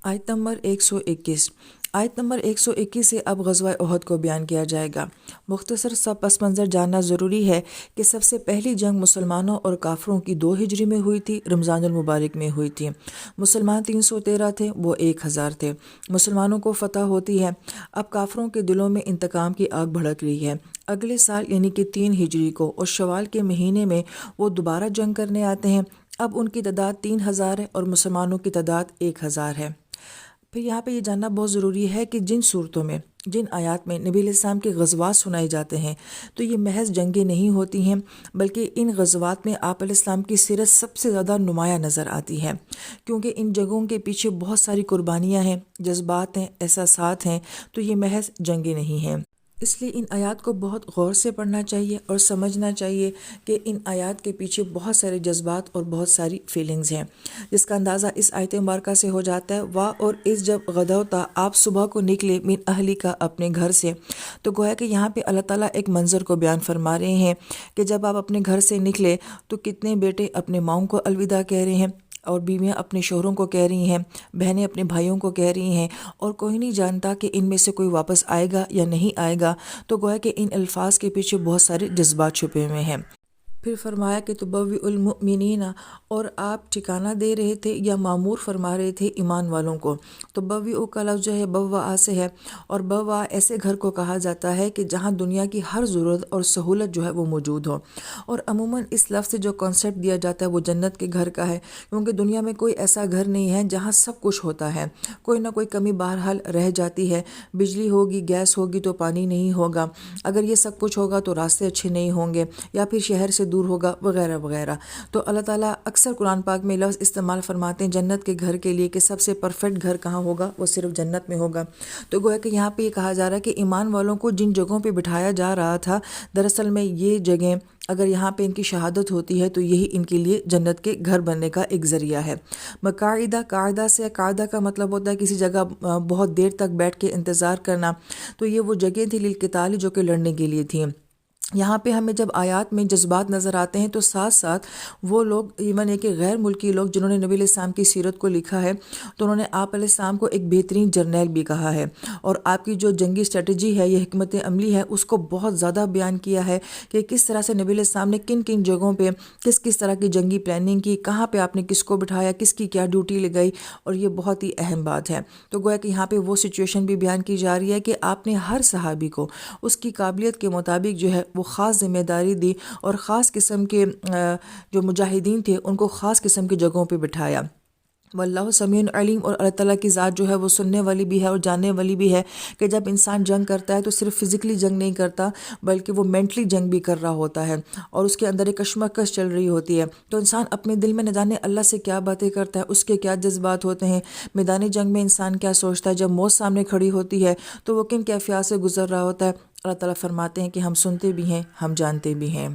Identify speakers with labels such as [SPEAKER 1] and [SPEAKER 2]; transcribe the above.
[SPEAKER 1] آیت نمبر 121۔ آیت نمبر 121 سے اب غزوہ احد کو بیان کیا جائے گا۔ مختصر سا پس منظر جاننا ضروری ہے کہ سب سے پہلی جنگ مسلمانوں اور کافروں کی 2 ہجری میں ہوئی تھی، رمضان المبارک میں ہوئی تھی۔ مسلمان 313 تھے، وہ 1000 تھے۔ مسلمانوں کو فتح ہوتی ہے۔ اب کافروں کے دلوں میں انتقام کی آگ بھڑک رہی ہے۔ اگلے سال یعنی کہ 3 ہجری کو اور شوال کے مہینے میں وہ دوبارہ جنگ کرنے آتے ہیں۔ اب ان کی تعداد 3000 ہے اور مسلمانوں کی تعداد 1000 ہے۔ پھر یہاں پہ یہ جاننا بہت ضروری ہے کہ جن صورتوں میں، جن آیات میں نبی علیہ السلام کے غزوات سنائے جاتے ہیں تو یہ محض جنگیں نہیں ہوتی ہیں، بلکہ ان غزوات میں آپ علیہ السلام کی سیرت سب سے زیادہ نمایاں نظر آتی ہے، کیونکہ ان جنگوں کے پیچھے بہت ساری قربانیاں ہیں، جذبات ہیں، احساسات ہیں، تو یہ محض جنگیں نہیں ہیں۔ اس لیے ان آیات کو بہت غور سے پڑھنا چاہیے اور سمجھنا چاہیے کہ ان آیات کے پیچھے بہت سارے جذبات اور بہت ساری فیلنگز ہیں، جس کا اندازہ اس آیت مبارکہ سے ہو جاتا ہے۔ اور اس جب غدوتا، آپ صبح کو نکلے، من اہلی کا، اپنے گھر سے، تو گویا کہ یہاں پہ اللہ تعالیٰ ایک منظر کو بیان فرما رہے ہیں کہ جب آپ اپنے گھر سے نکلے تو کتنے بیٹے اپنے ماؤں کو الوداع کہہ رہے ہیں، اور بیویاں اپنے شوہروں کو کہہ رہی ہیں، بہنیں اپنے بھائیوں کو کہہ رہی ہیں، اور کوئی نہیں جانتا کہ ان میں سے کوئی واپس آئے گا یا نہیں آئے گا۔ تو گویا کہ ان الفاظ کے پیچھے بہت سارے جذبات چھپے ہوئے ہیں۔ پھر فرمایا کہ تبوئ المؤمنین، اور آپ ٹھکانہ دے رہے تھے یا معمور فرما رہے تھے ایمان والوں کو۔ تو بوئ کا لفظ جو ہے بوا سے ہے، اور بوا ایسے گھر کو کہا جاتا ہے کہ جہاں دنیا کی ہر ضرورت اور سہولت جو ہے وہ موجود ہو۔ اور عموماً اس لفظ سے جو کانسیپٹ دیا جاتا ہے وہ جنت کے گھر کا ہے، کیونکہ دنیا میں کوئی ایسا گھر نہیں ہے جہاں سب کچھ ہوتا ہے، کوئی نہ کوئی کمی بہرحال رہ جاتی ہے۔ بجلی ہوگی، گیس ہوگی تو پانی نہیں ہوگا، اگر یہ سب کچھ ہوگا تو راستے اچھے نہیں ہوں گے، یا پھر شہر سے دور ہوگا، وغیرہ وغیرہ۔ تو اللہ تعالیٰ اکثر قرآن پاک میں لفظ استعمال فرماتے ہیں جنت کے گھر کے لیے کہ سب سے پرفیکٹ گھر کہاں ہوگا، وہ صرف جنت میں ہوگا۔ تو گویا کہ یہاں پہ یہ کہا جا رہا ہے کہ ایمان والوں کو جن جگہوں پہ بٹھایا جا رہا تھا، دراصل میں یہ جگہیں اگر یہاں پہ ان کی شہادت ہوتی ہے تو یہی ان کے لیے جنت کے گھر بننے کا ایک ذریعہ ہے۔ مقاعدہ، قاعدہ سے، قاعدہ کا مطلب ہوتا ہے کسی جگہ بہت دیر تک بیٹھ کے انتظار کرنا، تو یہ وہ جگہ تھی للقتال جو کہ لڑنے کے لیے تھیں۔ یہاں پہ ہمیں جب آیات میں جذبات نظر آتے ہیں تو ساتھ ساتھ وہ لوگ، ایون ایک غیر ملکی لوگ جنہوں نے نبی علیہ السلام کی سیرت کو لکھا ہے، تو انہوں نے آپ علیہ السلام کو ایک بہترین جرنیل بھی کہا ہے، اور آپ کی جو جنگی اسٹریٹجی ہے، یہ حکمت عملی ہے، اس کو بہت زیادہ بیان کیا ہے کہ کس طرح سے نبی علیہ السلام نے کن کن جگہوں پہ کس کس طرح کی جنگی پلاننگ کی، کہاں پہ آپ نے کس کو بٹھایا، کس کی کیا ڈیوٹی لگائی، اور یہ بہت ہی اہم بات ہے۔ تو گویا کہ یہاں پہ وہ سچویشن بھی بیان کی جا رہی ہے کہ آپ نے ہر صحابی کو اس کی قابلیت کے مطابق جو ہے وہ خاص ذمہ داری دی، اور خاص قسم کے جو مجاہدین تھے ان کو خاص قسم کی جگہوں پہ بٹھایا۔ واللہ سمیع علیم، اور اللہ تعالیٰ کی ذات جو ہے وہ سننے والی بھی ہے اور جاننے والی بھی ہے کہ جب انسان جنگ کرتا ہے تو صرف فزیکلی جنگ نہیں کرتا، بلکہ وہ مینٹلی جنگ بھی کر رہا ہوتا ہے، اور اس کے اندر ایک کشمکش چل رہی ہوتی ہے۔ تو انسان اپنے دل میں نہ جانے اللہ سے کیا باتیں کرتا ہے، اس کے کیا جذبات ہوتے ہیں، میدان جنگ میں انسان کیا سوچتا ہے، جب موت سامنے کھڑی ہوتی ہے تو وہ کن کیفیات سے گزر رہا ہوتا ہے۔ اللہ تعالیٰ فرماتے ہیں کہ ہم سنتے بھی ہیں، ہم جانتے بھی ہیں۔